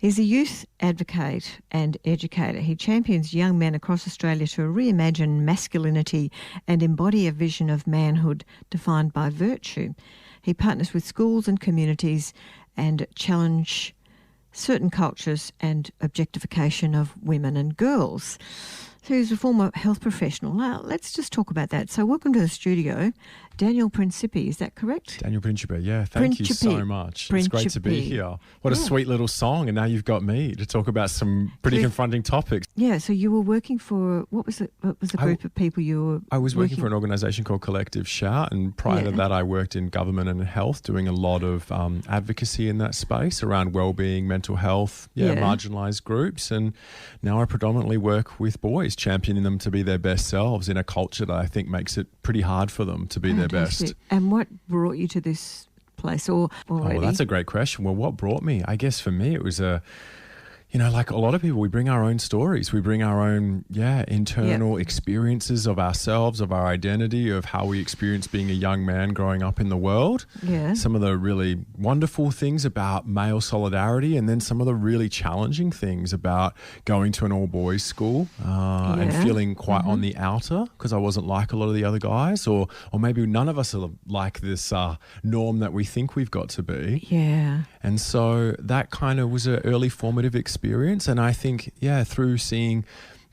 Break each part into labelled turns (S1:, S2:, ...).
S1: He's a youth advocate and educator. He champions young men across Australia to reimagine masculinity and embody a vision of manhood defined by virtue. He partners with schools and communities and challenge certain cultures and objectification of women and girls. So he's a former health professional. Now, let's just talk about that. So welcome to the studio, Daniel Principe. Is that correct?
S2: Daniel Principe, yeah. Thank you so much. It's great to be here. What a sweet little song, and now you've got me to talk about some pretty confronting topics.
S1: Yeah, so you were working for, what was the group of people you were
S2: I was working for an organisation called Collective Shout, and prior to that I worked in government and health, doing a lot of advocacy in that space around wellbeing, mental health, marginalised groups, and now I predominantly work with boys, championing them to be their best selves in a culture that I think makes it pretty hard for them to be their best.
S1: And what brought you to this place already?
S2: Oh, well, that's a great question. Well, what brought me? I guess for me it was like a lot of people, we bring our own stories. We bring our own, internal experiences of ourselves, of our identity, of how we experience being a young man growing up in the world.
S1: Yeah.
S2: Some of the really wonderful things about male solidarity, and then some of the really challenging things about going to an all-boys school and feeling quite on the outer because I wasn't like a lot of the other guys, or maybe none of us are like this norm that we think we've got to be.
S1: Yeah.
S2: And so that kind of was an early formative experience. And I think, through seeing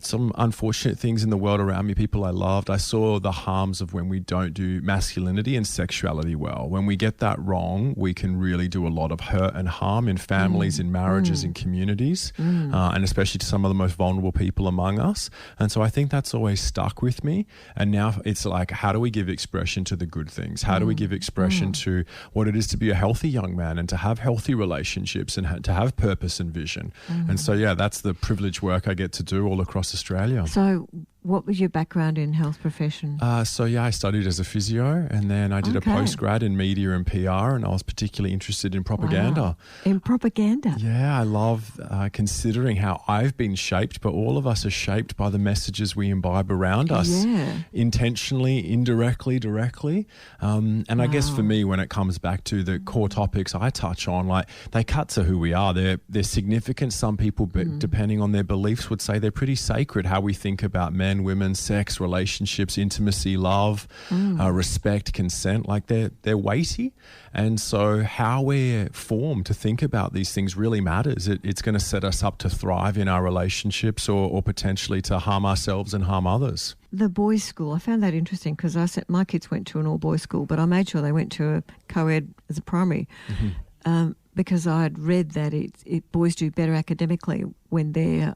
S2: some unfortunate things in the world around me, people I loved, I saw the harms of when we don't do masculinity and sexuality well. When we get that wrong, we can really do a lot of hurt and harm in families, in marriages, in communities, and especially to some of the most vulnerable people among us. And so I think that's always stuck with me. And now it's like, how do we give expression to the good things? How do we give expression to what it is to be a healthy young man and to have healthy relationships and to have purpose and vision? And so, that's the privileged work I get to do all across Australia.
S1: So what was your background in health profession?
S2: I studied as a physio, and then I did a postgrad in media and PR, and I was particularly interested in propaganda.
S1: Wow. In propaganda?
S2: Yeah, I love considering how I've been shaped, but all of us are shaped by the messages we imbibe around us, intentionally, indirectly, directly. And I guess for me, when it comes back to the core topics I touch on, like they cut to who we are. They're significant. Some people, depending on their beliefs, would say they're pretty sacred, how we think about men, women, sex, relationships, intimacy, love, respect, consent. Like they're weighty. And so how we're formed to think about these things really matters. It's going to set us up to thrive in our relationships or potentially to harm ourselves and harm others.
S1: The boys' school, I found that interesting because my kids went to an all-boys school, but I made sure they went to a co-ed as a primary because I had read that boys do better academically when they're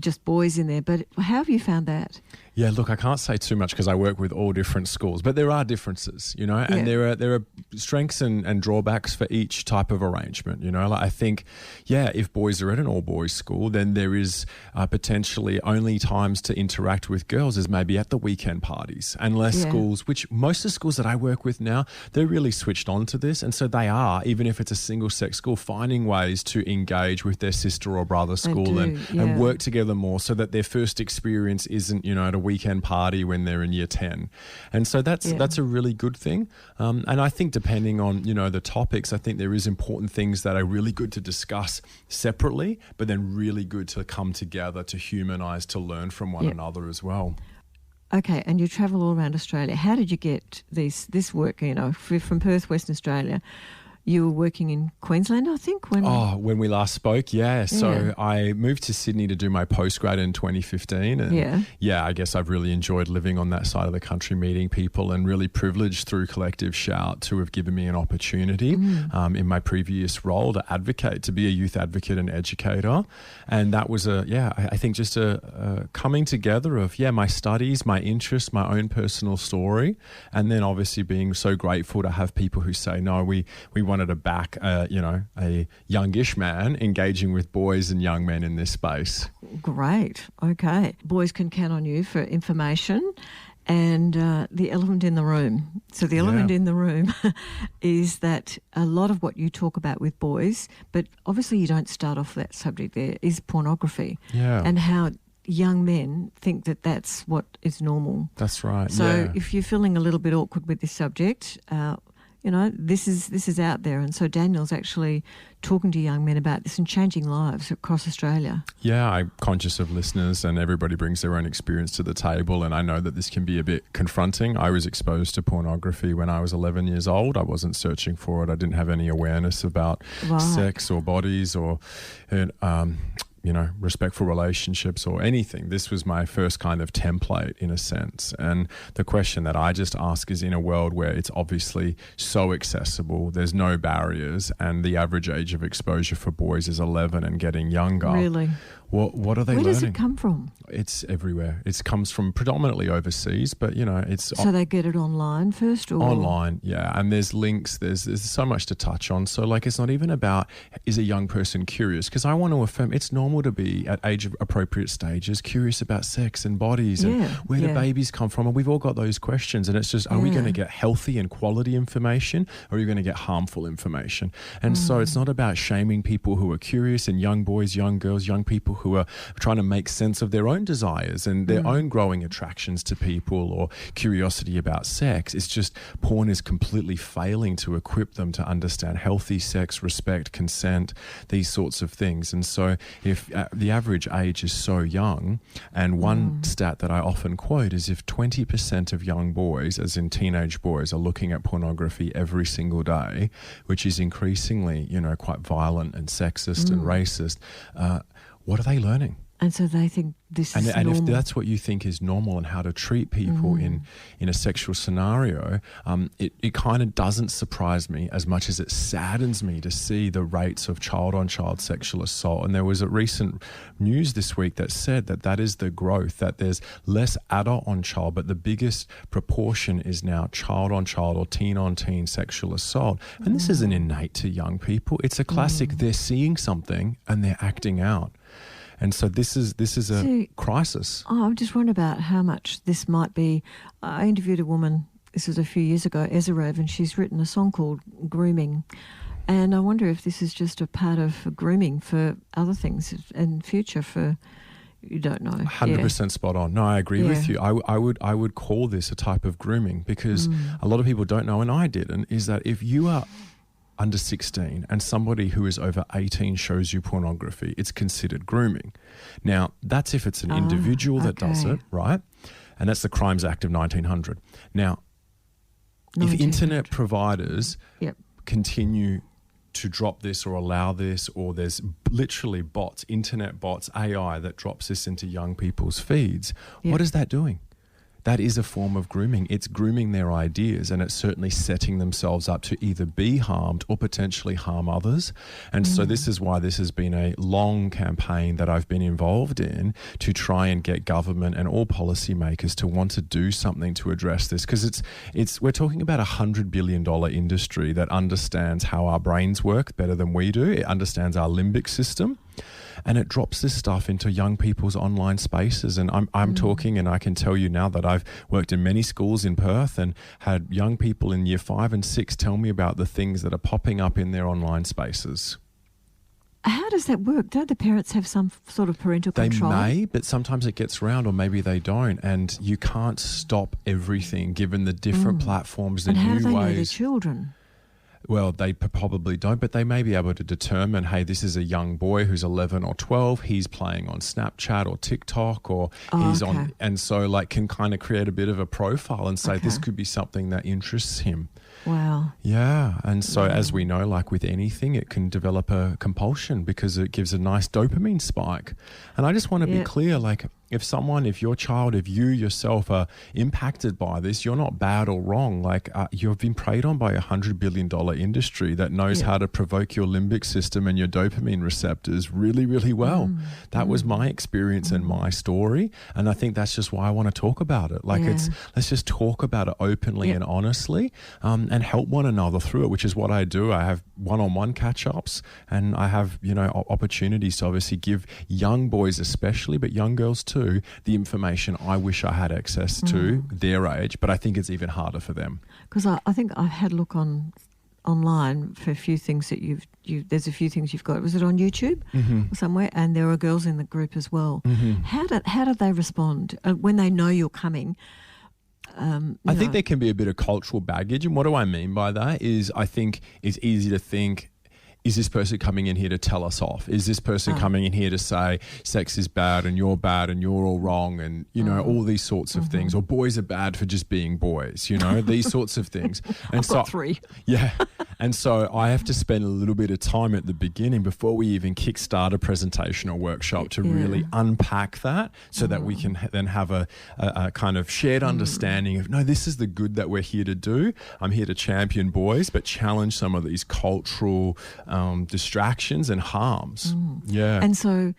S1: just boys in there. But how have you found that?
S2: Yeah, look, I can't say too much because I work with all different schools, but there are differences, and there are strengths and drawbacks for each type of arrangement, Like I think, if boys are at an all-boys school, then there is potentially only times to interact with girls is maybe at the weekend parties, and less schools, which most of the schools that I work with now, they're really switched on to this, and so they are, even if it's a single-sex school, finding ways to engage with their sister or brother school and work together more so that their first experience isn't, at a weekend party when they're in year 10. And so that's a really good thing. And I think depending on, the topics, I think there is important things that are really good to discuss separately, but then really good to come together, to humanise, to learn from one another as well.
S1: Okay, and you travel all around Australia. How did you get this work, from Perth, Western Australia? You were working in Queensland, I think?
S2: When we last spoke, So I moved to Sydney to do my postgrad in 2015. And I guess I've really enjoyed living on that side of the country, meeting people, and really privileged through Collective Shout to have given me an opportunity in my previous role to advocate, to be a youth advocate and educator. And that was I think just a coming together of, my studies, my interests, my own personal story. And then obviously being so grateful to have people who say, no, we wanted to back, a youngish man engaging with boys and young men in this space.
S1: Great. Okay. Boys can count on you for information and the elephant in the room. So the elephant in the room is that a lot of what you talk about with boys, but obviously you don't start off that subject there, is pornography.
S2: Yeah.
S1: And how young men think that that's what is normal.
S2: That's right.
S1: So if you're feeling a little bit awkward with this subject, You know, this is out there. And so Daniel's actually talking to young men about this and changing lives across Australia.
S2: Yeah, I'm conscious of listeners, and everybody brings their own experience to the table, and I know that this can be a bit confronting. I was exposed to pornography when I was 11 years old. I wasn't searching for it. I didn't have any awareness about sex or bodies or respectful relationships or anything. This was my first kind of template in a sense. And the question that I just ask is, in a world where it's obviously so accessible, there's no barriers, and the average age of exposure for boys is 11 and getting younger.
S1: Really?
S2: What are they learning?
S1: Where does it come from?
S2: It's everywhere. It comes from predominantly overseas, but it's...
S1: So they get it online first? Or?
S2: Online, yeah. And there's links, there's so much to touch on. So it's not even about, is a young person curious? Because I want to affirm it's normal to be at age appropriate stages curious about sex and bodies and where do babies come from. And we've all got those questions. And it's just, are we going to get healthy and quality information, or are you going to get harmful information? And so it's not about shaming people who are curious, and young boys, young girls, young people who are trying to make sense of their own desires and their own growing attractions to people or curiosity about sex. It's just porn is completely failing to equip them to understand healthy sex, respect, consent, these sorts of things. And so if the average age is so young, and one stat that I often quote is if 20% of young boys, as in teenage boys, are looking at pornography every single day, which is increasingly, quite violent and sexist and racist, what are they learning?
S1: And so they think this is
S2: normal.
S1: And
S2: if that's what you think is normal and how to treat people in a sexual scenario, it kind of doesn't surprise me as much as it saddens me to see the rates of child-on-child sexual assault. And there was a recent news this week that said that is the growth, that there's less adult-on-child, but the biggest proportion is now child-on-child or teen-on-teen sexual assault. And this isn't innate to young people. It's a classic, they're seeing something and they're acting out. And so this is a crisis.
S1: I'm just wondering about how much this might be. I interviewed a woman, this was a few years ago, Ezra, and she's written a song called Grooming. And I wonder if this is just a part of grooming for other things in future for, you don't know.
S2: 100% spot on. No, I agree with you. I would call this a type of grooming, because a lot of people don't know, and I didn't, is that if you are under 16 and somebody who is over 18 shows you pornography, it's considered grooming. Now, that's if it's an individual that does it, right? And that's the Crimes Act of 1900. Now, if internet providers continue to drop this or allow this, or there's literally bots, internet bots, AI that drops this into young people's feeds, what is that doing? That is a form of grooming. It's grooming their ideas, and it's certainly setting themselves up to either be harmed or potentially harm others. And so this is why this has been a long campaign that I've been involved in to try and get government and all policymakers to want to do something to address this, because we're talking about $100 billion industry that understands how our brains work better than we do. It understands our limbic system. And it drops this stuff into young people's online spaces. And I'm talking, and I can tell you now that I've worked in many schools in Perth and had young people in year 5 and 6 tell me about the things that are popping up in their online spaces.
S1: How does that work? Don't the parents have some sort of parental control?
S2: They may, but sometimes it gets around, or maybe they don't. And you can't stop everything given the different platforms, the new ways.
S1: And how do they know their children?
S2: Well, they probably don't, but they may be able to determine, hey, this is a young boy who's 11 or 12. He's playing on Snapchat or TikTok, or he's on, and so can kind of create a bit of a profile and say this could be something that interests him.
S1: Wow.
S2: Yeah. And so as we know, like with anything, it can develop a compulsion because it gives a nice dopamine spike. And I just want to be clear, if your child, if you yourself are impacted by this, you're not bad or wrong. You've been preyed on by $100 billion industry that knows how to provoke your limbic system and your dopamine receptors really, really well. That was my experience and my story. And I think that's just why I want to talk about it. Let's just talk about it openly and honestly, and help one another through it, which is what I do. I have one-on-one catch-ups, and I have, opportunities to obviously give young boys especially, but young girls too, the information I wish I had access to their age, but I think it's even harder for them.
S1: Because I think I've had a look online for a few things that there's a few things you've got. Was it on YouTube or somewhere? And there are girls in the group as well. How do they respond when they know you're coming?
S2: I think there can be a bit of cultural baggage. And what do I mean by that is I think it's easy to think, is this person coming in here to tell us off? Is this person coming in here to say sex is bad and you're all wrong and, all these sorts of things, or boys are bad for just being boys, these sorts of things. And
S1: I've got 3.
S2: Yeah. And so I have to spend a little bit of time at the beginning before we even kickstart a presentation or workshop to really unpack that so that we can then have a kind of shared understanding of, no, this is the good that we're here to do. I'm here to champion boys, but challenge some of these cultural distractions and harms. Yeah.
S1: And so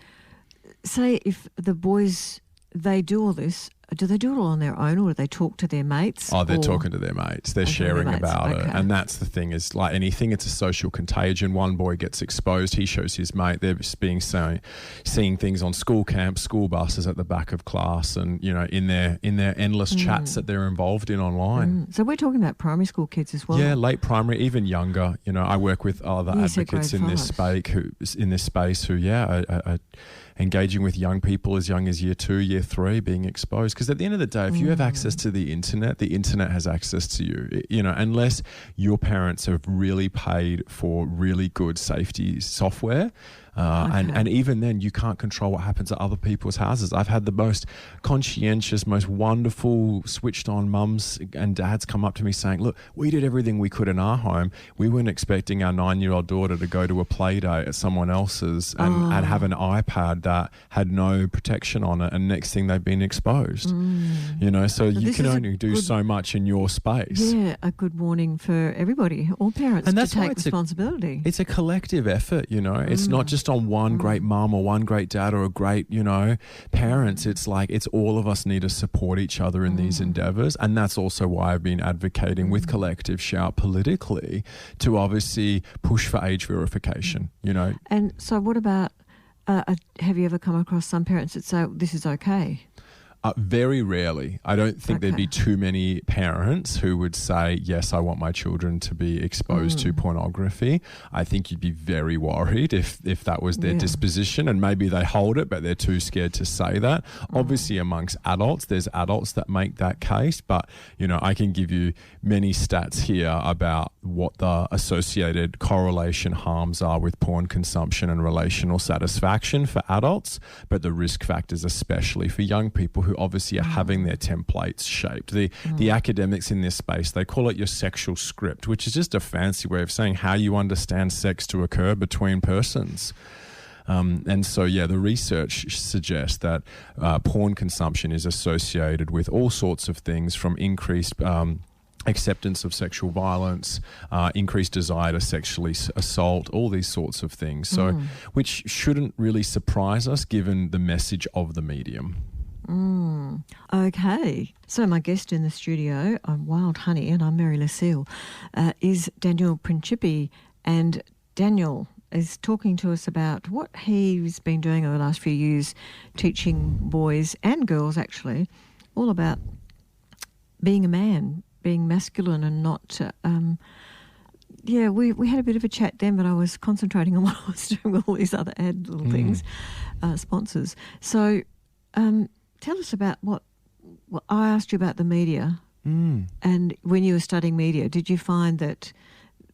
S1: say if the boys, they do all this, do they do it all on their own or do they talk to their mates?
S2: Oh, they're talking to their mates. They're sharing about it. And that's the thing is, like anything, it's a social contagion. One boy gets exposed, he shows his mate. They're just seeing things on school camps, school buses at the back of class and, in their endless chats that they're involved in online.
S1: So we're talking about primary school kids as well.
S2: Yeah, late primary, even younger. I work with other advocates in this space who are engaging with young people as young as year 2, year 3, being exposed. Because at the end of the day, if you have access to the internet has access to you. Unless your parents have really paid for really good safety software. And even then, you can't control what happens at other people's houses. I've had the most conscientious, most wonderful, switched-on mums and dads come up to me saying, look, we did everything we could in our home. We weren't expecting our 9-year-old daughter to go to a play date at someone else's and have an iPad that had no protection on it, and next thing they've been exposed. So you can only do so much in your space.
S1: Yeah, a good warning for everybody, all parents, and that's to take responsibility.
S2: It's a collective effort, It's not just on one great mum or one great dad or a great, parents. It's like it's all of us need to support each other in these endeavours. And that's also why I've been advocating with Collective Shout politically to obviously push for age verification,
S1: And so what about, have you ever come across some parents that say, this is okay?
S2: Very rarely. I don't think there'd be too many parents who would say, yes, I want my children to be exposed to pornography. I think you'd be very worried if that was their disposition, and maybe they hold it, but they're too scared to say that. Obviously, amongst adults, there's adults that make that case, but, I can give you many stats here about what the associated correlation harms are with porn consumption and relational satisfaction for adults, but the risk factors especially for young people who obviously are having their templates shaped. The academics in this space, they call it your sexual script, which is just a fancy way of saying how you understand sex to occur between persons. And so, the research suggests that porn consumption is associated with all sorts of things from increased acceptance of sexual violence, increased desire to sexually assault, all these sorts of things. So, which shouldn't really surprise us given the message of the medium.
S1: Okay. So my guest in the studio, I'm Wild Honey and I'm Mary-Lucille, is Daniel Principe. And Daniel is talking to us about what he's been doing over the last few years, teaching boys and girls actually, all about being a man, being masculine and not... we had a bit of a chat then, but I was concentrating on what I was doing with all these other little things, sponsors. So... tell us about what I asked you about the media, and when you were studying media, did you find that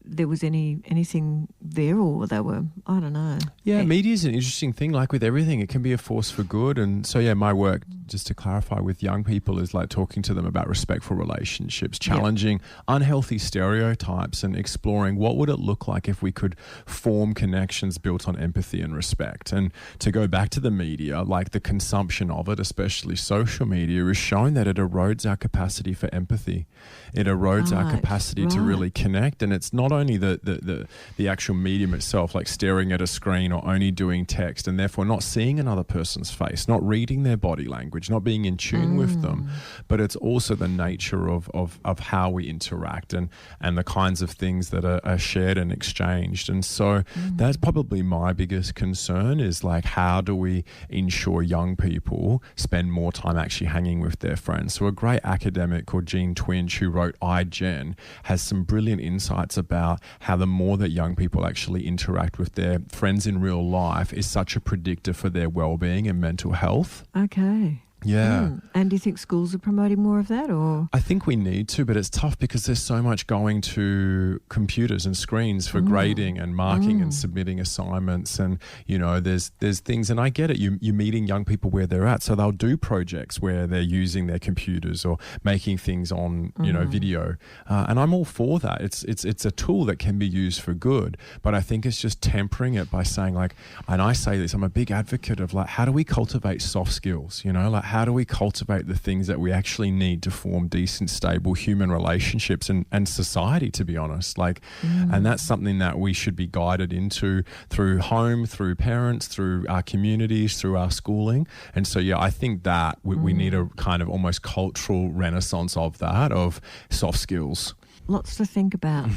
S1: there was anything there, or they were, I don't know.
S2: Yeah, media is an interesting thing. Like with everything, it can be a force for good. And so, my work, just to clarify, with young people is like talking to them about respectful relationships, challenging unhealthy stereotypes and exploring what would it look like if we could form connections built on empathy and respect. And to go back to the media, like the consumption of it, especially social media, is showing that it erodes our capacity for empathy. It erodes our capacity to really connect. And it's not only the actual medium itself, like staring at a screen or only doing text and therefore not seeing another person's face, not reading their body language, not being in tune with them, but it's also the nature of how we interact and the kinds of things that are shared and exchanged. And so that's probably my biggest concern, is like, how do we ensure young people spend more time actually hanging with their friends? So a great academic called Jean Twenge, who wrote iGen, has some brilliant insights about how the more that young people actually interact with their friends in real life is such a predictor for their well-being and mental health.
S1: Okay.
S2: Yeah.
S1: And do you think schools are promoting more of that, or?
S2: I think we need to, but it's tough because there's so much going to computers and screens for grading and marking and submitting assignments, and there's things, and I get it. You're meeting young people where they're at, so they'll do projects where they're using their computers or making things on video, and I'm all for that. It's a tool that can be used for good, but I think it's just tempering it by saying, like, and I say this, I'm a big advocate of, like, how do we cultivate soft skills? Like, how do we cultivate the things that we actually need to form decent, stable human relationships and society, to be honest? Like, and that's something that we should be guided into through home, through parents, through our communities, through our schooling. And so, I think that we need a kind of almost cultural renaissance of that, of soft skills.
S1: Lots to think about.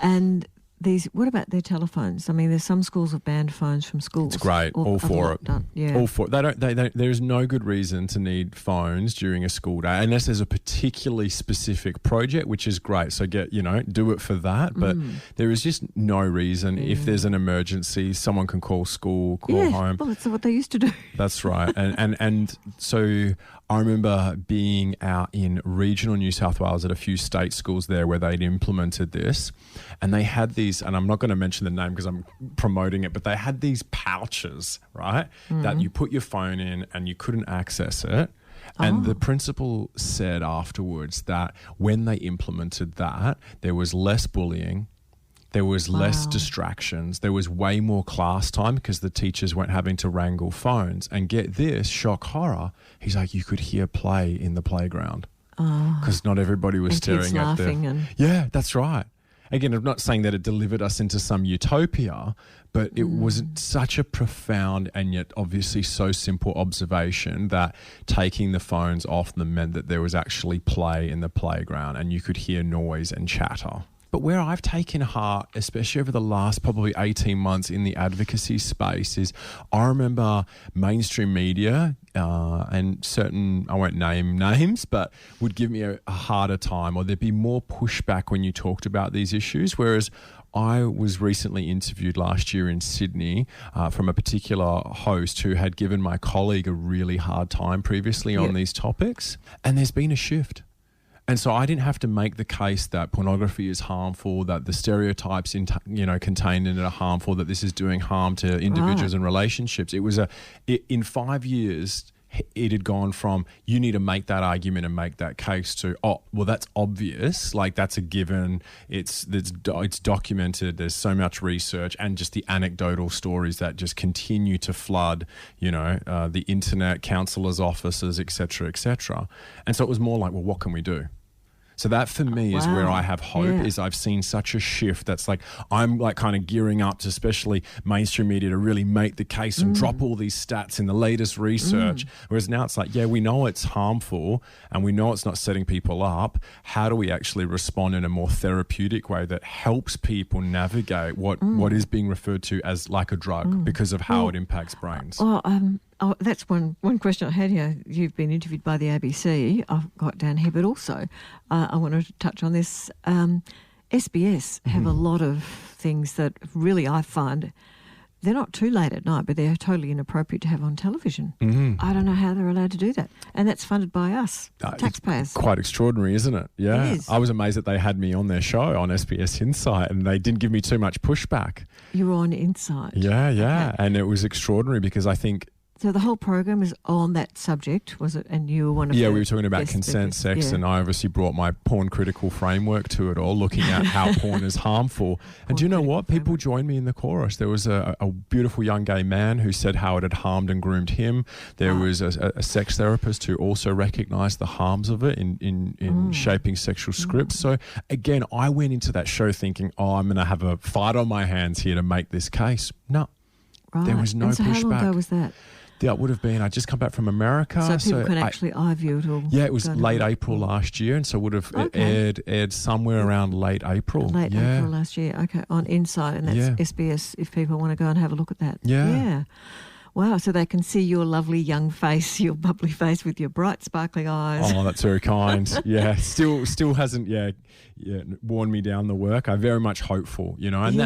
S1: And what about their telephones? I mean, there's some schools have banned phones from schools.
S2: It's great. All for it.
S1: Yeah.
S2: All for it. There's no good reason to need phones during a school day unless there's a particularly specific project, which is great. So do it for that. But there is just no reason. If there's an emergency, someone can call school, call home.
S1: Well, that's what they used to do.
S2: That's right. And so I remember being out in regional New South Wales at a few state schools there where they'd implemented this, and they had these, and I'm not going to mention the name because I'm promoting it, but they had these pouches, right, that you put your phone in and you couldn't access it. And the principal said afterwards that when they implemented that, there was less bullying, there was less distractions, there was way more class time because the teachers weren't having to wrangle phones. And get this, shock horror, he's like, you could hear play in the playground because not everybody was staring at them. Yeah, that's right. Again, I'm not saying that it delivered us into some utopia, but it was such a profound and yet obviously so simple observation that taking the phones off them meant that there was actually play in the playground and you could hear noise and chatter. But where I've taken heart, especially over the last probably 18 months in the advocacy space, is I remember mainstream media and certain, I won't name names, but would give me a harder time, or there'd be more pushback when you talked about these issues. Whereas I was recently interviewed last year in Sydney from a particular host who had given my colleague a really hard time previously on these topics. And there's been a shift. And so I didn't have to make the case that pornography is harmful, that the stereotypes contained in it are harmful, that this is doing harm to individuals and relationships. It was in 5 years, it had gone from you need to make that argument and make that case to, oh, well, that's obvious, like that's a given, it's documented, there's so much research, and just the anecdotal stories that just continue to flood, the internet, counsellors' offices, et cetera, et cetera. And so it was more like, well, what can we do? So that for me is where I have hope, is I've seen such a shift that's like, I'm like kind of gearing up to especially mainstream media to really make the case and drop all these stats in the latest research. Whereas now it's like, we know it's harmful and we know it's not setting people up. How do we actually respond in a more therapeutic way that helps people navigate what is being referred to as like a drug because of how it impacts brains?
S1: That's one question I had here. You've been interviewed by the ABC, I've got down here, but also I wanted to touch on this. SBS have a lot of things that really I find, they're not too late at night, but they're totally inappropriate to have on television. I don't know how they're allowed to do that. And that's funded by us, taxpayers.
S2: It's quite extraordinary, isn't it? Yeah.
S1: It is. I
S2: was amazed that they had me on their show on SBS Insight and they didn't give me too much pushback.
S1: You were on Insight.
S2: Yeah. Okay. And it was extraordinary because I think,
S1: so the whole program is on that subject, was it? And you were one of
S2: we were talking about consent, sex, and I obviously brought my porn critical framework to it all, looking at how porn is harmful. And do you know what? People joined me in the chorus. There was a beautiful young gay man who said how it had harmed and groomed him. There was a sex therapist who also recognised the harms of it in shaping sexual scripts. So again, I went into that show thinking, I'm going to have a fight on my hands here to make this case. No, there was no pushback.
S1: How long ago was that?
S2: That would have been, I just come back from America.
S1: So people can actually eye-view it all.
S2: Yeah, it was late April last year, and so would have aired somewhere around late April.
S1: April last year, okay, on Insight, and that's SBS if people want to go and have a look at that.
S2: Yeah.
S1: Wow, so they can see your lovely young face, your bubbly face with your bright sparkling eyes.
S2: Oh, that's very kind. Yeah, still hasn't worn me down the work. I'm very much hopeful, you know. And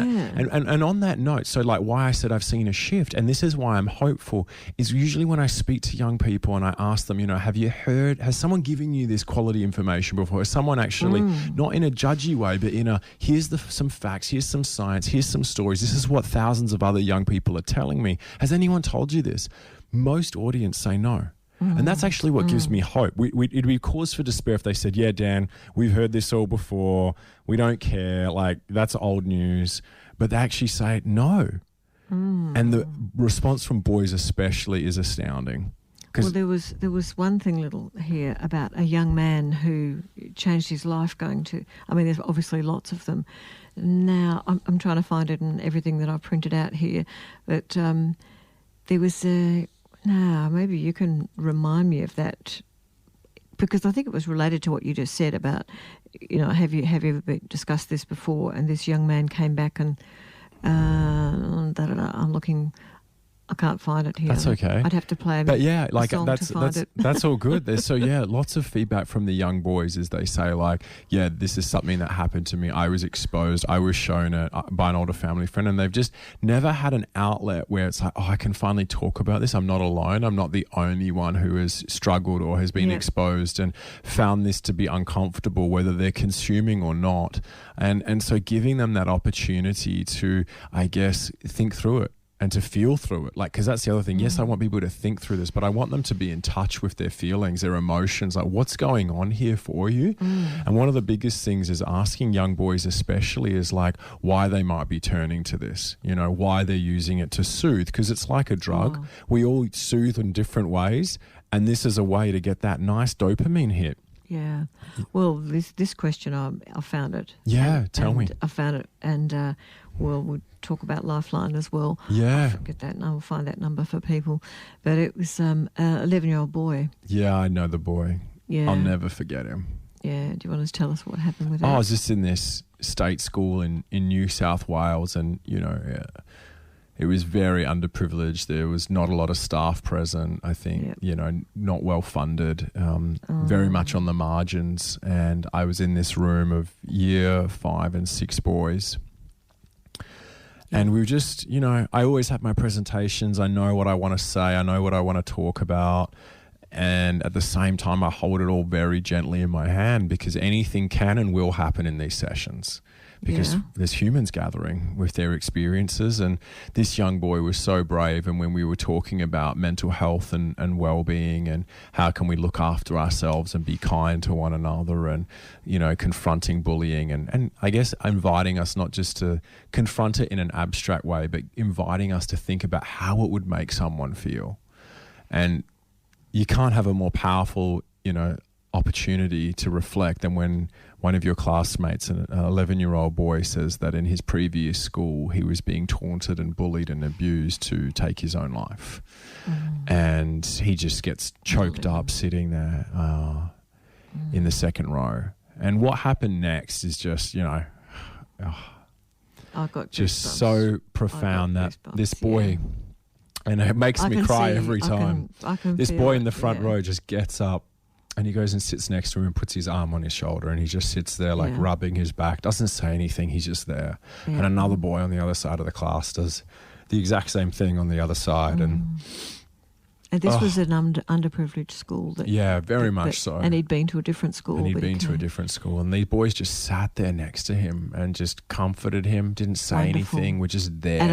S2: and on that note, so like why I said I've seen a shift, and this is why I'm hopeful, is usually when I speak to young people and I ask them, you know, has someone given you this quality information before? Has someone actually, not in a judgy way, but in a, here's some facts, here's some science, here's some stories, this is what thousands of other young people are telling me. Has anyone told you this? Most audience say no. And that's actually what gives me hope. It'd be cause for despair if they said, yeah, Dan, we've heard this all before. We don't care. Like, that's old news. But they actually say no. And the response from boys especially is astounding.
S1: Well, there was one thing little here about a young man who changed his life going to, I mean, there's obviously lots of them. Now, I'm trying to find it in everything that I've printed out here. But there was maybe you can remind me of that, because I think it was related to what you just said about, you know, have you ever discussed this before? And this young man came back and I'm looking. I can't find it here.
S2: That's okay.
S1: I'd have to play
S2: that's all good. There's lots of feedback from the young boys as they say, like, yeah, this is something that happened to me. I was exposed. I was shown it by an older family friend, and they've just never had an outlet where it's like, oh, I can finally talk about this. I'm not alone. I'm not the only one who has struggled or has been exposed and found this to be uncomfortable, whether they're consuming or not. And so giving them that opportunity to, I guess, think through it. And to feel through it, like, because that's the other thing. Yes, I want people to think through this, but I want them to be in touch with their feelings, their emotions, like what's going on here for you. And one of the biggest things is asking young boys especially is like why they might be turning to this, you know, why they're using it to soothe, because it's like a drug. We all soothe in different ways, and this is a way to get that nice dopamine hit.
S1: Yeah. Well, this question, I found it.
S2: Yeah, tell me.
S1: I found it, and we'll talk about Lifeline as well.
S2: Yeah.
S1: I'll forget that, and I will find that number for people. But it was an 11-year-old boy.
S2: Yeah, I know the boy. Yeah. I'll never forget him.
S1: Yeah. Do you want to tell us what happened with that?
S2: I was just in this state school in New South Wales, and, you know, it was very underprivileged. There was not a lot of staff present, I think, you know, not well funded, very much on the margins. And I was in this room of year 5 and 6 boys. And we were just, you know, I always have my presentations. I know what I want to say. I know what I want to talk about. And at the same time, I hold it all very gently in my hand, because anything can and will happen in these sessions. Because there's humans gathering with their experiences, and this young boy was so brave. And when we were talking about mental health and well-being and how can we look after ourselves and be kind to one another, and, you know, confronting bullying and I guess inviting us not just to confront it in an abstract way, but inviting us to think about how it would make someone feel. And you can't have a more powerful, you know, opportunity to reflect than when one of your classmates, an 11-year-old boy, says that in his previous school he was being taunted and bullied and abused to take his own life. And he just gets choked up sitting there in the second row. And what happened next is just, you know,
S1: I got
S2: just so profound that this boy, and it makes me cry every time. This boy in the front row just gets up, and he goes and sits next to him and puts his arm on his shoulder, and he just sits there like rubbing his back, doesn't say anything, he's just there. And another boy on the other side of the class does the exact same thing on the other side. And
S1: this was an underprivileged school.
S2: Very much so.
S1: And he'd been to a different school.
S2: And these boys just sat there next to him and just comforted him, didn't say anything, were just there.
S1: At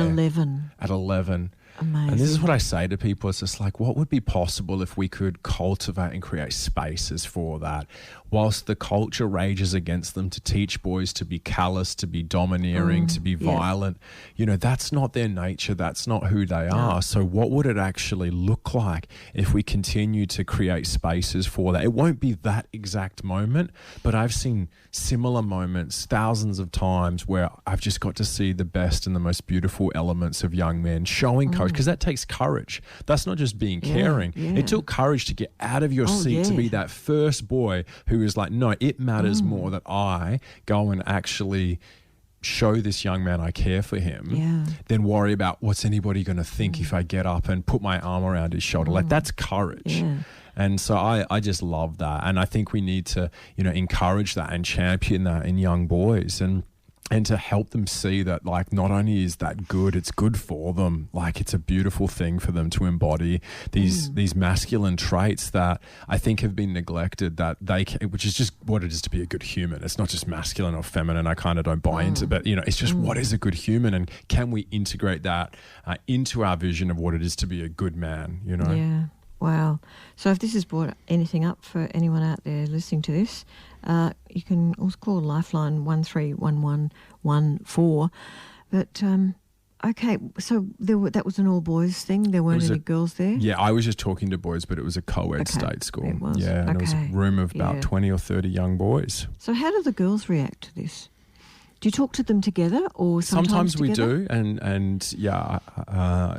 S1: 11. Amazing.
S2: And this is what I say to people. It's just like, what would be possible if we could cultivate and create spaces for that, whilst the culture rages against them, to teach boys to be callous, to be domineering, to be violent. You know, that's not their nature. That's not who they are. So what would it actually look like if we continue to create spaces for that? It won't be that exact moment, but I've seen similar moments thousands of times where I've just got to see the best and the most beautiful elements of young men showing courage, because that takes courage. That's not just being caring. It took courage to get out of your seat, to be that first boy who is like, no, it matters more that I go and actually show this young man I care for him than worry about what's anybody going to think if I get up and put my arm around his shoulder. Like, that's courage.
S1: Yeah.
S2: And so I just love that. And I think we need to, encourage that and champion that in young boys and to help them see that, like, not only is that good, it's good for them. Like, it's a beautiful thing for them to embody these masculine traits that I think have been neglected, that they can, which is just what it is to be a good human. It's not just masculine or feminine. I kind of don't buy into, but it's just what is a good human, and can we integrate that into our vision of what it is to be a good man?
S1: Yeah. Wow. So if this has brought anything up for anyone out there listening to this, you can also call Lifeline 131114. But, okay, so that was an all-boys thing? There weren't any girls there?
S2: Yeah, I was just talking to boys, but it was a co-ed state school.
S1: It was.
S2: Yeah, and it was a room of about 20 or 30 young boys.
S1: So how do the girls react to this? Do you talk to them together or sometimes
S2: we
S1: together?
S2: do, and yeah, a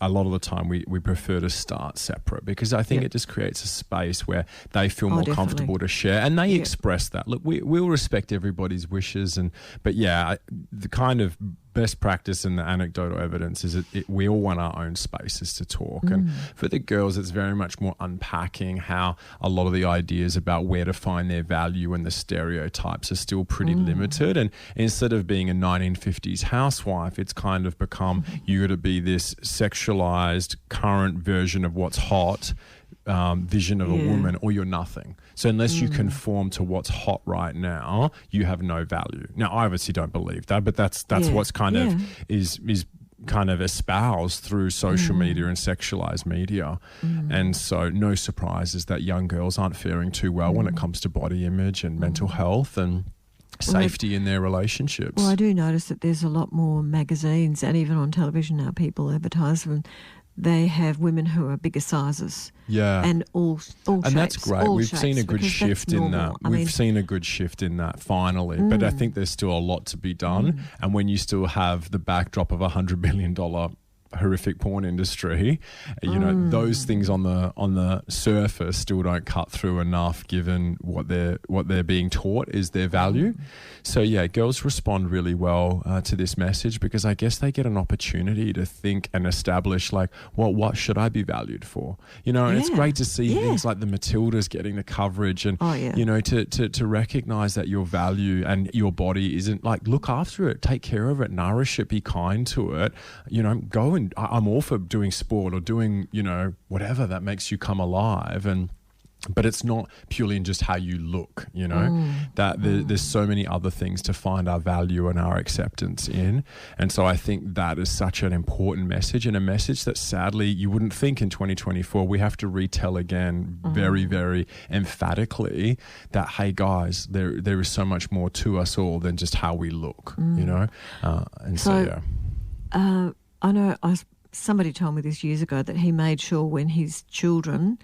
S2: lot of the time we prefer to start separate, because I think it just creates a space where they feel more comfortable to share, and they express that. Look, we'll respect everybody's wishes, but the kind of best practice and the anecdotal evidence is we all want our own spaces to talk. And for the girls, it's very much more unpacking how a lot of the ideas about where to find their value and the stereotypes are still pretty limited. And instead of being a 1950s housewife, it's kind of become you got to be this sexualized current version of what's hot, vision of a woman, or you're nothing. So unless you conform to what's hot right now, you have no value. Now, I obviously don't believe that, but that's what's kind of is kind of espoused through social media and sexualized media. And so no surprises that young girls aren't faring too well when it comes to body image and mental health and safety in their relationships.
S1: Well, I do notice that there's a lot more magazines, and even on television now, people advertise them. They have women who are bigger sizes. Yeah. And all shapes.
S2: And that's great. We've seen a good shift in that. We've seen a good shift in that finally. But I think there's still a lot to be done. And when you still have the backdrop of $100 billion horrific porn industry, those things on the surface still don't cut through enough, given what they're being taught is their value. So yeah, girls respond really well to this message, because I guess they get an opportunity to think and establish, like, well, what should I be valued for? And it's great to see things like the Matildas getting the coverage, and to recognize that your value and your body isn't, like, look after it, take care of it, nourish it, be kind to it, go and I'm all for doing sport or doing, whatever that makes you come alive. But it's not purely in just how you look, that there's so many other things to find our value and our acceptance in. And so I think that is such an important message, and a message that sadly you wouldn't think in 2024 we have to retell again very, very emphatically, that, hey guys, there is so much more to us all than just how we look, and so yeah.
S1: I know somebody told me this years ago that he made sure when his children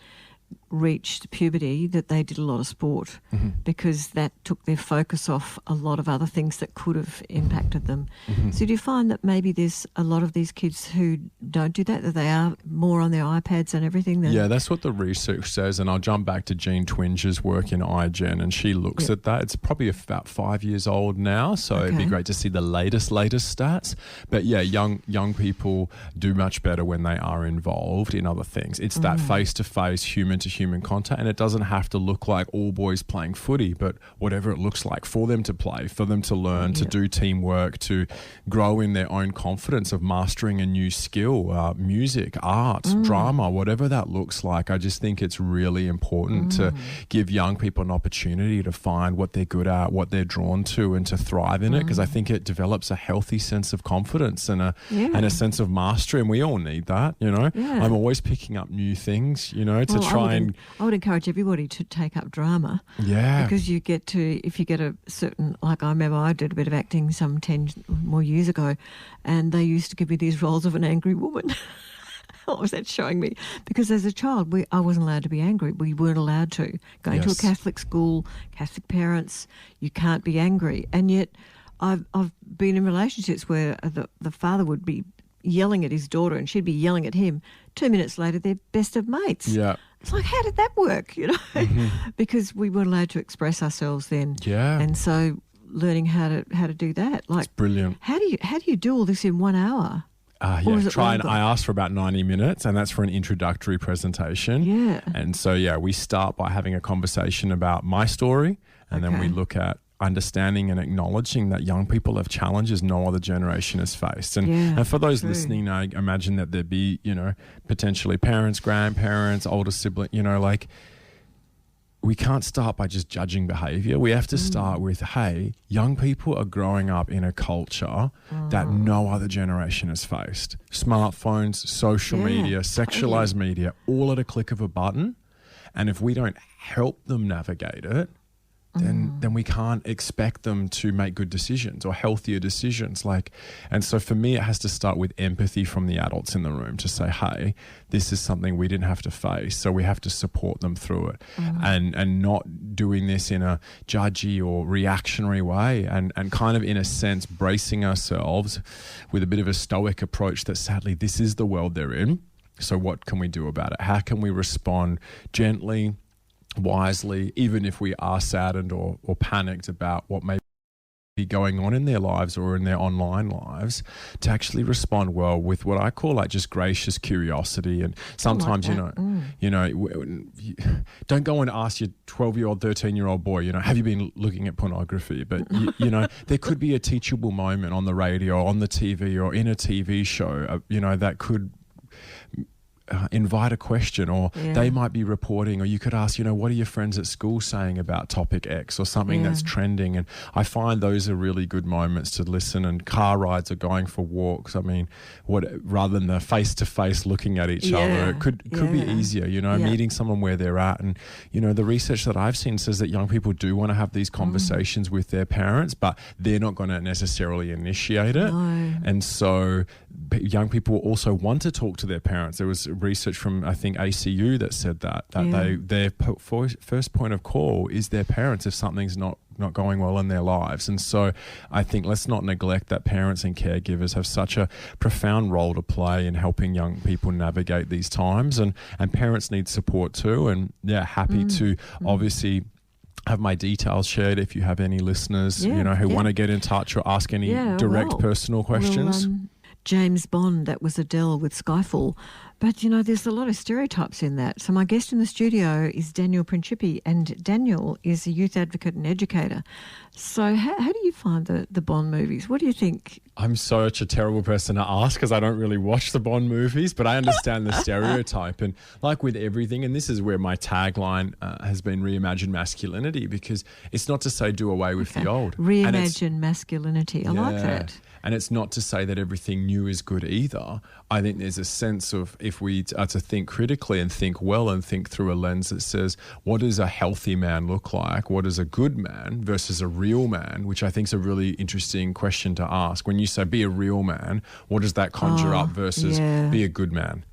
S1: reached puberty that they did a lot of sport, because that took their focus off a lot of other things that could have impacted them. So do you find that maybe there's a lot of these kids who don't do that they are more on their iPads and everything?
S2: Yeah, that's what the research says. And I'll jump back to Jean Twinge's work in iGen, and she looks at that. It's probably about 5 years old now, so it'd be great to see the latest stats. But yeah, young people do much better when they are involved in other things. It's that face-to-face, human-to-human contact, and it doesn't have to look like all boys playing footy, but whatever it looks like for them to play, for them to learn, to do teamwork, to grow in their own confidence of mastering a new skill, music, art, drama, whatever that looks like. I just think it's really important to give young people an opportunity to find what they're good at, what they're drawn to, and to thrive in it, because I think it develops a healthy sense of confidence and a sense of mastery, and we all need that, I'm always picking up new things, to try and...
S1: I would encourage everybody to take up drama.
S2: Yeah.
S1: Because if you get a certain, like I remember I did a bit of acting some 10 more years ago, and they used to give me these roles of an angry woman. What was that showing me? Because as a child, I wasn't allowed to be angry. We weren't allowed to. Going to a Catholic school, Catholic parents, you can't be angry. And yet I've been in relationships where the father would be yelling at his daughter and she'd be yelling at him. 2 minutes later, they're best of mates.
S2: Yeah.
S1: It's like, how did that work, Because we weren't allowed to express ourselves then.
S2: Yeah.
S1: And so learning how to do that. Like,
S2: it's brilliant.
S1: How do you do all this in 1 hour?
S2: I asked for about 90 minutes, and that's for an introductory presentation.
S1: Yeah.
S2: And so, we start by having a conversation about my story, and then we look at understanding and acknowledging that young people have challenges no other generation has faced. And for those listening, I imagine that there'd be, potentially parents, grandparents, older siblings, we can't start by just judging behavior. We have to start with, hey, young people are growing up in a culture that no other generation has faced. Smartphones, social media, sexualized media, all at a click of a button. And if we don't help them navigate it, then we can't expect them to make good decisions or healthier decisions. And so for me, it has to start with empathy from the adults in the room to say, hey, this is something we didn't have to face, so we have to support them through it. And not doing this in a judgy or reactionary way, and kind of, in a sense, bracing ourselves with a bit of a stoic approach that sadly this is the world they're in. So what can we do about it? How can we respond gently, wisely, even if we are saddened or panicked about what may be going on in their lives or in their online lives, to actually respond well with what I call just gracious curiosity. And sometimes, don't go and ask your 12-year-old, 13-year-old boy, have you been looking at pornography? But, there could be a teachable moment on the radio, on the TV, or in a TV show, that could invite a question, or they might be reporting, or you could ask, what are your friends at school saying about topic X or something that's trending? And I find those are really good moments to listen. And car rides or going for walks, rather than the face-to-face looking at each other, it could be easier, meeting someone where they're at. And, the research that I've seen says that young people do want to have these conversations with their parents, but they're not going to necessarily initiate it.
S1: No.
S2: And so young people also want to talk to their parents. There was research from, I think, ACU that said that their first point of call is their parents if something's not going well in their lives. And so I think let's not neglect that parents and caregivers have such a profound role to play in helping young people navigate these times, and parents need support too. And happy to obviously have my details shared if you have any listeners who want to get in touch or ask any direct personal questions.
S1: James Bond, that was Adele with Skyfall. But, there's a lot of stereotypes in that. So my guest in the studio is Daniel Principe, and Daniel is a youth advocate and educator. So how do you find the Bond movies? What do you think?
S2: I'm such a terrible person to ask because I don't really watch the Bond movies, but I understand the stereotype. And like with everything, and this is where my tagline has been reimagine masculinity, because it's not to say do away with the old.
S1: Reimagine masculinity. I like that.
S2: And it's not to say that everything new is good either. I think there's a sense of, if we are to think critically and think well and think through a lens that says, what does a healthy man look like? What is a good man versus a real man? Which I think is a really interesting question to ask. When you say be a real man, what does that conjure up versus be a good man?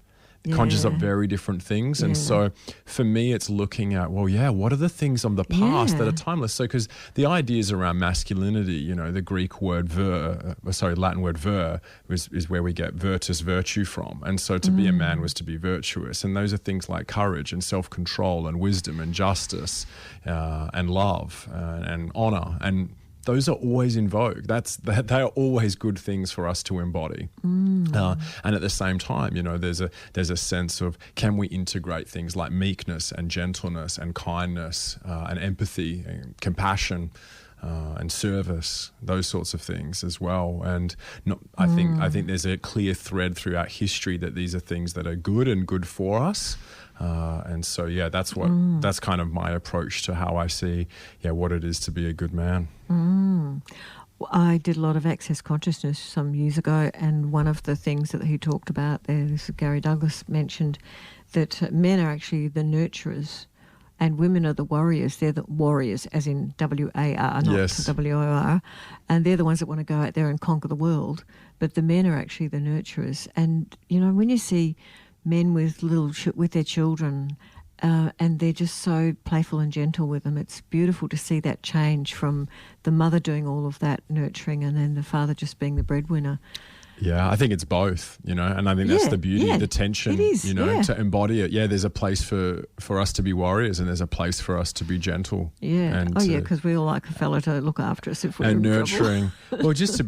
S2: It conjures up very different things. And so for me, it's looking at, what are the things of the past that are timeless? So, because the ideas around masculinity, the Greek word Latin word ver is where we get virtus, virtue from. And so to be a man was to be virtuous. And those are things like courage and self-control and wisdom and justice and love and honor. And those are always in vogue. They are always good things for us to embody. And at the same time, there's a sense of, can we integrate things like meekness and gentleness and kindness and empathy and compassion and service, those sorts of things as well. And I think there's a clear thread throughout history that these are things that are good and good for us. And so, that's kind of my approach to how I see, what it is to be a good man.
S1: I did a lot of access consciousness some years ago, and one of the things that he talked about there, Gary Douglas mentioned, that men are actually the nurturers and women are the warriors. They're the warriors, as in W-A-R, not W-O-R. And they're the ones that want to go out there and conquer the world. But the men are actually the nurturers. And, when you see men with their children, and they're just so playful and gentle with them. It's beautiful to see that change from the mother doing all of that nurturing and then the father just being the breadwinner.
S2: Yeah, I think it's both, and I think that's the beauty, the tension,
S1: it is,
S2: to embody it. Yeah, there's a place for us to be warriors, and there's a place for us to be gentle.
S1: Yeah.
S2: And
S1: because we all like a fella to look after us if we're
S2: and
S1: in
S2: nurturing.
S1: trouble.
S2: Well, just to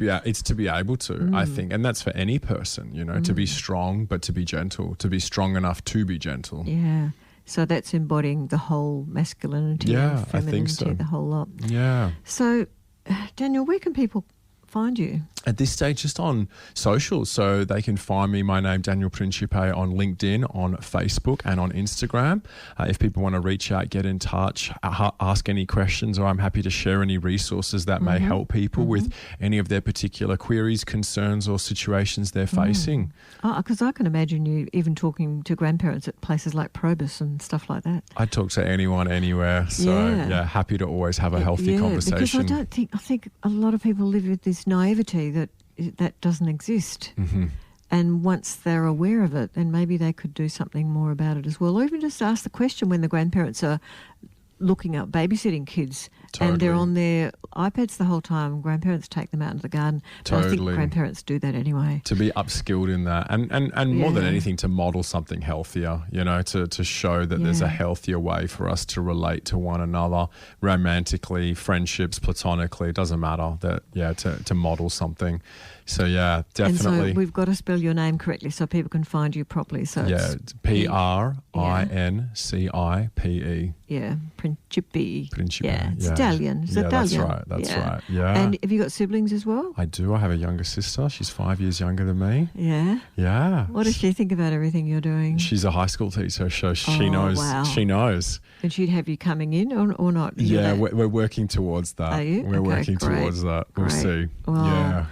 S2: be able to, I think, and that's for any person, to be strong, but to be gentle, to be strong enough to be gentle.
S1: Yeah. So that's embodying the whole masculinity and femininity,
S2: I think so.
S1: The whole lot.
S2: Yeah.
S1: So, Daniel, where can people find you?
S2: At this stage, just on socials. So they can find me, my name, Daniel Principe, on LinkedIn, on Facebook and on Instagram. If people want to reach out, get in touch, ask any questions, or I'm happy to share any resources that may help people with any of their particular queries, concerns or situations they're facing.
S1: Because I can imagine you even talking to grandparents at places like Probus and stuff like that.
S2: I talk to anyone, anywhere. So, happy to always have a healthy conversation.
S1: Because I think a lot of people live with this naivety that doesn't exist. And once they're aware of it, then maybe they could do something more about it as well. Or even just ask the question when the grandparents are looking up babysitting kids and they're on their iPads the whole time. Grandparents take them out into the garden. But I think grandparents do that anyway. To
S2: be upskilled in that and more than anything to model something healthier, to show that there's a healthier way for us to relate to one another romantically, friendships, platonically, it doesn't matter, to model something. So definitely.
S1: And so we've got to spell your name correctly so people can find you properly. So it's Principe. Yeah, Principe.
S2: Yeah,
S1: it's Italian. It's Italian.
S2: That's right. Yeah.
S1: And have you got siblings as well?
S2: I do. I have a younger sister. She's 5 years younger than me.
S1: Yeah.
S2: Yeah.
S1: What does she think about everything you're doing?
S2: She's a high school teacher, so she knows.
S1: Wow.
S2: She knows.
S1: And she'd have you coming in or not?
S2: Yeah, we're working towards that.
S1: Are you?
S2: We're working towards that. We'll see.
S1: Wow.
S2: Yeah.